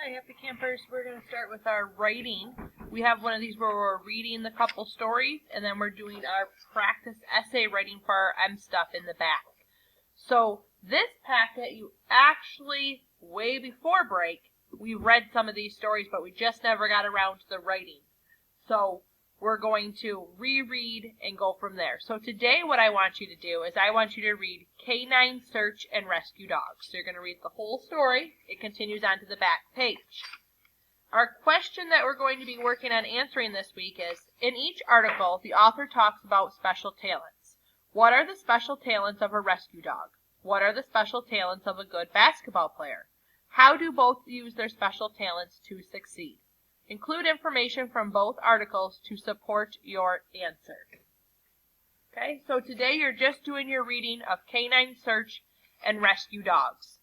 Hi, Happy Campers. We're going to start with our writing. We have one of these where we're reading the couple stories, and then we're doing our practice essay writing for our M stuff in the back. So this packet, you actually, way before break, we read some of these stories, but we just never got around to the writing. So we're going to reread and go from there. So today what I want you to do is I want you to read Canine Search and Rescue Dogs. So you're going to read the whole story. It continues on to the back page. Our question that we're going to be working on answering this week is, in each article, the author talks about special talents. What are the special talents of a rescue dog? What are the special talents of a good basketball player? How do both use their special talents to succeed? Include information from both articles to support your answer. Okay, so today you're just doing your reading of Canine Search and Rescue Dogs.